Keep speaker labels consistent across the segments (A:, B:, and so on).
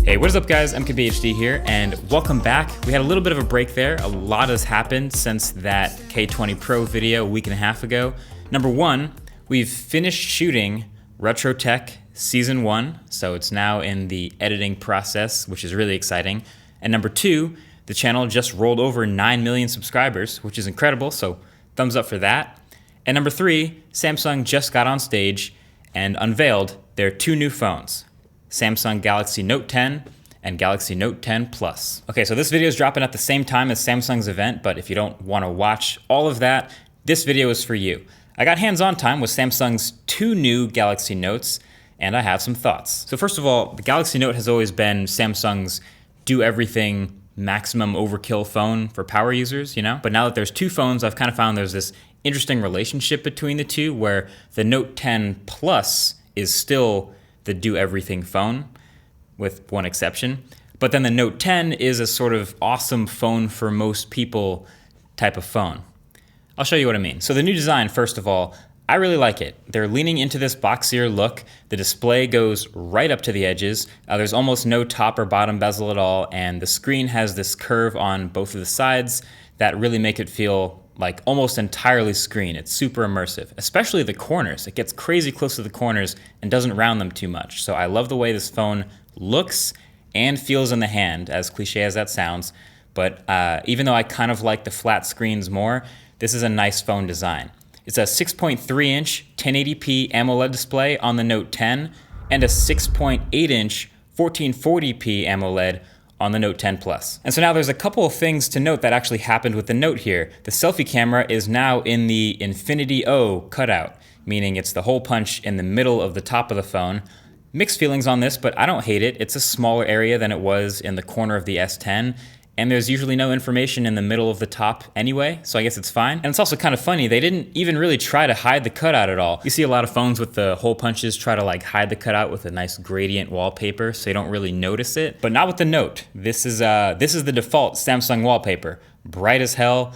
A: Hey, what is up guys? MKBHD here, and welcome back. We had a little bit of a break there. A lot has happened since that K20 Pro video a week and a half ago. Number one, we've finished shooting Retro Tech Season 1, so it's now in the editing process, which is really exciting. And number two, the channel just rolled over 9 million subscribers, which is incredible, so thumbs up for that. And number three, Samsung just got on stage and unveiled their two new phones, Samsung Galaxy Note 10 and Galaxy Note 10 Plus. Okay, so this video is dropping at the same time as Samsung's event, but if you don't want to watch all of that, this video is for you. I got hands-on time with Samsung's two new Galaxy Notes, and I have some thoughts. So first of all, the Galaxy Note has always been Samsung's do-everything maximum overkill phone for power users, you know? But now that there's two phones, I've kind of found there's this interesting relationship between the two where the Note 10 Plus is still the do-everything phone, with one exception. But then the Note 10 is a sort of awesome phone for most people type of phone. I'll show you what I mean. So the new design, first of all, I really like it. They're leaning into this boxier look. The display goes right up to the edges. There's almost no top or bottom bezel at all, and the screen has this curve on both of the sides that really make it feel like almost entirely screen. It's super immersive, especially the corners. It gets crazy close to the corners and doesn't round them too much. So I love the way this phone looks and feels in the hand, as cliche as that sounds. But even though I kind of like the flat screens more, this is a nice phone design. It's a 6.3-inch 1080p AMOLED display on the Note 10 and a 6.8-inch 1440p AMOLED on the Note 10 Plus. And so now there's a couple of things to note that actually happened with the Note here. The selfie camera is now in the Infinity O cutout, meaning it's the hole punch in the middle of the top of the phone. Mixed feelings on this, but I don't hate it. It's a smaller area than it was in the corner of the S10, and there's usually no information in the middle of the top anyway, so I guess it's fine. And it's also kind of funny, they didn't even really try to hide the cutout at all. You see a lot of phones with the hole punches try to like hide the cutout with a nice gradient wallpaper so you don't really notice it, but not with the Note. This is the default Samsung wallpaper. Bright as hell,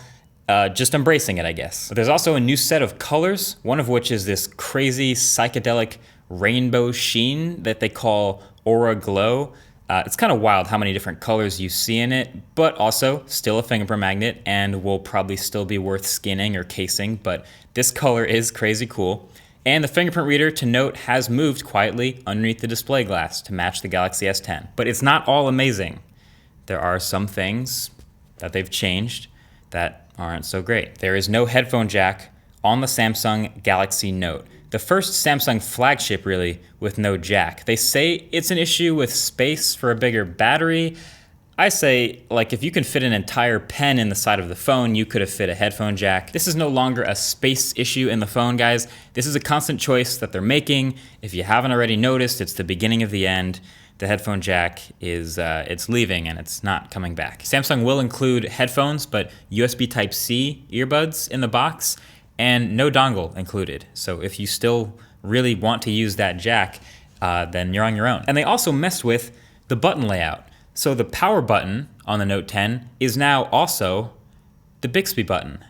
A: just embracing it, I guess. But there's also a new set of colors, one of which is this crazy psychedelic rainbow sheen that they call Aura Glow. It's kind of wild how many different colors you see in it, but also still a fingerprint magnet and will probably still be worth skinning or casing, but this color is crazy cool. And the fingerprint reader to Note has moved quietly underneath the display glass to match the Galaxy S10. But it's not all amazing. There are some things that they've changed that aren't so great. There is no headphone jack on the Samsung Galaxy Note. The first Samsung flagship, really, with no jack. They say it's an issue with space for a bigger battery. I say, like, if you can fit an entire pen in the side of the phone, you could have fit a headphone jack. This is no longer a space issue in the phone, guys. This is a constant choice that they're making. If you haven't already noticed, it's the beginning of the end. The headphone jack is, it's leaving and it's not coming back. Samsung will include headphones, but USB Type-C earbuds in the box, and no dongle included. So if you still really want to use that jack, then you're on your own. And they also messed with the button layout. So the power button on the Note 10 is now also the Bixby button.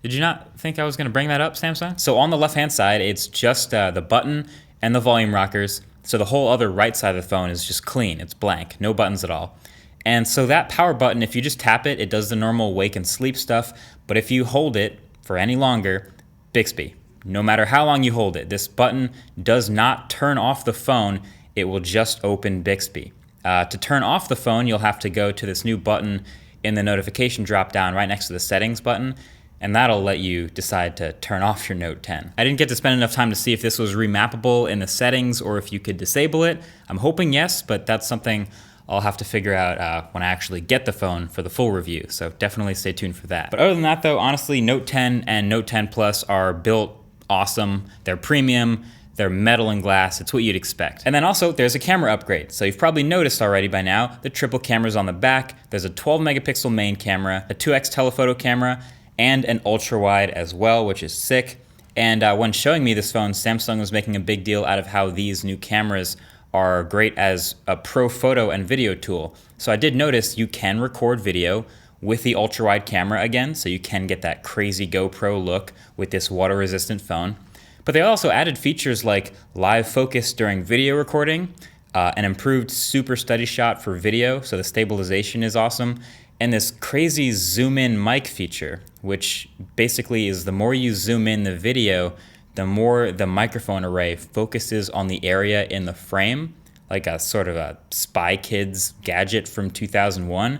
A: Did you not think I was gonna bring that up, Samsung? So on the left-hand side, it's just the button and the volume rockers. So the whole other right side of the phone is just clean, it's blank, no buttons at all. And so that power button, if you just tap it, it does the normal wake and sleep stuff. But if you hold it for any longer, Bixby. No matter how long you hold it, this button does not turn off the phone. It will just open Bixby. To turn off the phone, you'll have to go to this new button in the notification drop-down right next to the settings button, and that'll let you decide to turn off your Note 10. I didn't get to spend enough time to see if this was remappable in the settings or if you could disable it. I'm hoping yes, but that's something I'll have to figure out when I actually get the phone for the full review, so definitely stay tuned for that. But other than that though, honestly, Note 10 and Note 10 Plus are built awesome. They're premium, they're metal and glass, it's what you'd expect. And then also, there's a camera upgrade. So you've probably noticed already by now, the triple cameras on the back. There's a 12 megapixel main camera, a 2x telephoto camera, and an ultra wide as well, which is sick. And when showing me this phone, Samsung was making a big deal out of how these new cameras are great as a pro photo and video tool. So I did notice you can record video with the ultra wide camera again, so you can get that crazy GoPro look with this water resistant phone. But they also added features like live focus during video recording, an improved super steady shot for video, so the stabilization is awesome, and this crazy zoom in mic feature, which basically is the more you zoom in the video, the more the microphone array focuses on the area in the frame, like a sort of a Spy Kids gadget from 2001.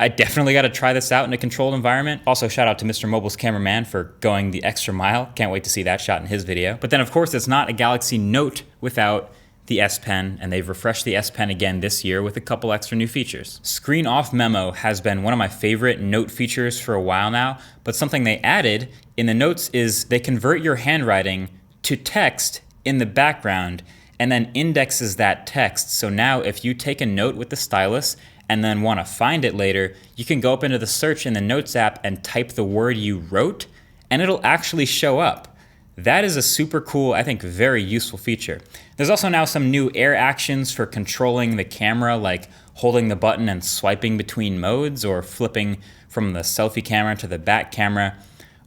A: I definitely got to try this out in a controlled environment. Also, shout out to Mr. Mobile's cameraman for going the extra mile. Can't wait to see that shot in his video. But then, of course, it's not a Galaxy Note without the S Pen, and they've refreshed the S Pen again this year with a couple extra new features. Screen off memo has been one of my favorite Note features for a while now, but something they added in the Notes is they convert your handwriting to text in the background and then indexes that text. So now if you take a note with the stylus and then want to find it later, you can go up into the search in the Notes app and type the word you wrote, and it'll actually show up. That is a super cool, I think, very useful feature. There's also now some new air actions for controlling the camera, like holding the button and swiping between modes, or flipping from the selfie camera to the back camera,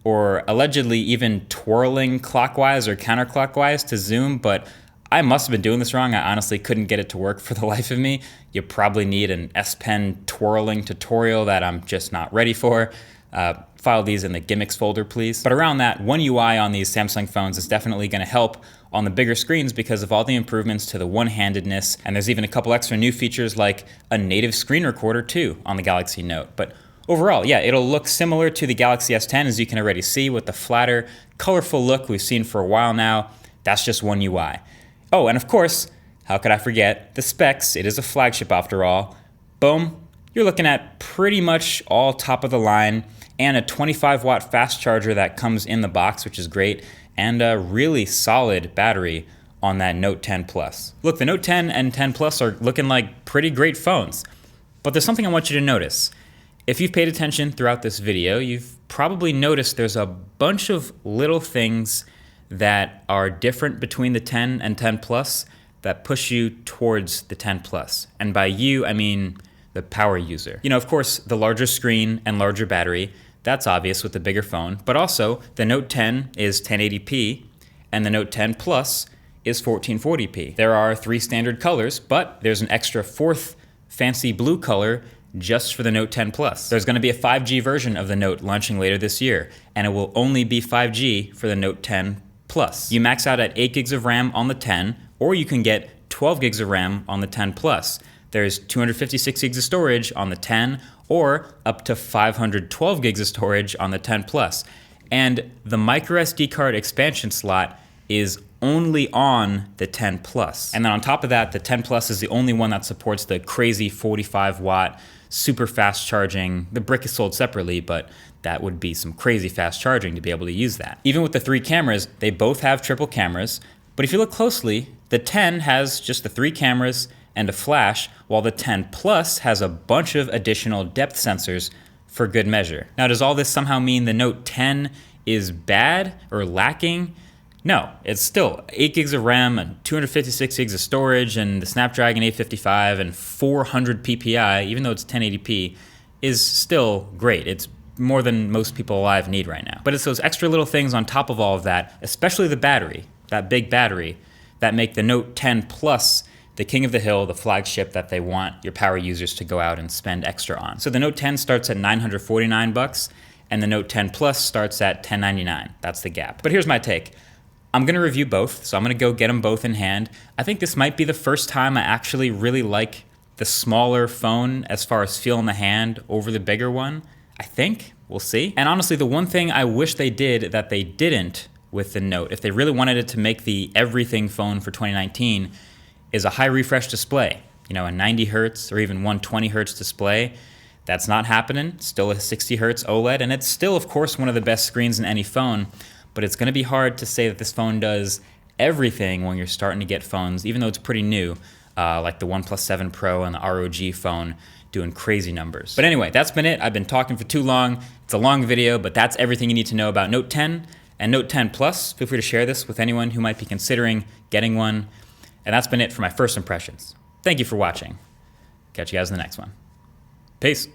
A: or allegedly even twirling clockwise or counterclockwise to zoom, but I must have been doing this wrong. I honestly couldn't get it to work for the life of me. You probably need an S Pen twirling tutorial that I'm just not ready for. File these in the gimmicks folder, please. But around that, One UI on these Samsung phones is definitely gonna help on the bigger screens because of all the improvements to the one-handedness, and there's even a couple extra new features like a native screen recorder too on the Galaxy Note. But overall, yeah, it'll look similar to the Galaxy S10, as you can already see, with the flatter, colorful look we've seen for a while now. That's just One UI. Oh, and of course, how could I forget the specs? It is a flagship after all. Boom, you're looking at pretty much all top of the line, and a 25-watt fast charger that comes in the box, which is great, and a really solid battery on that Note 10 Plus. Look, the Note 10 and 10 Plus are looking like pretty great phones, but there's something I want you to notice. If you've paid attention throughout this video, you've probably noticed there's a bunch of little things that are different between the 10 and 10 Plus that push you towards the 10 Plus. And by you, I mean the power user. You know, of course, the larger screen and larger battery, that's obvious with the bigger phone, but also the Note 10 is 1080p and the Note 10 Plus is 1440p. There are 3 standard colors, but there's an extra 4th fancy blue color just for the Note 10 Plus. There's gonna be a 5G version of the Note launching later this year, and it will only be 5G for the Note 10 Plus. You max out at 8 gigs of RAM on the 10, or you can get 12 gigs of RAM on the 10 Plus. There's 256 gigs of storage on the 10, or up to 512 gigs of storage on the 10 Plus. And the microSD card expansion slot is only on the 10 Plus. And then on top of that, the 10 Plus is the only one that supports the crazy 45-watt super fast charging. The brick is sold separately, but that would be some crazy fast charging to be able to use that. Even with the 3 cameras, they both have triple cameras, but if you look closely, the 10 has just the 3 cameras and a flash, while the 10 Plus has a bunch of additional depth sensors for good measure. Now, does all this somehow mean the Note 10 is bad or lacking? No, it's still 8 gigs of RAM and 256 gigs of storage, and the Snapdragon 855 and 400 PPI, even though it's 1080p, is still great. It's more than most people alive need right now. But it's those extra little things on top of all of that, especially the battery, that big battery, that make the Note 10 Plus the king of the hill, the flagship that they want your power users to go out and spend extra on. So the Note 10 starts at $949, and the Note 10 Plus starts at $1,099. That's the gap. But here's my take. I'm gonna review both, so I'm gonna go get them both in hand. I think this might be the first time I actually really like the smaller phone as far as feel in the hand over the bigger one. I think, we'll see. And honestly, the one thing I wish they did that they didn't with the Note, if they really wanted it to make the everything phone for 2019, is a high refresh display. You know, a 90 hertz or even 120 hertz display. That's not happening. Still a 60 hertz OLED, and it's still, of course, one of the best screens in any phone, but it's gonna be hard to say that this phone does everything when you're starting to get phones, even though it's pretty new, like the OnePlus 7 Pro and the ROG phone doing crazy numbers. But anyway, that's been it. I've been talking for too long. It's a long video, but that's everything you need to know about Note 10 and Note 10 Plus. Feel free to share this with anyone who might be considering getting one. And that's been it for my first impressions. Thank you for watching. Catch you guys in the next one. Peace.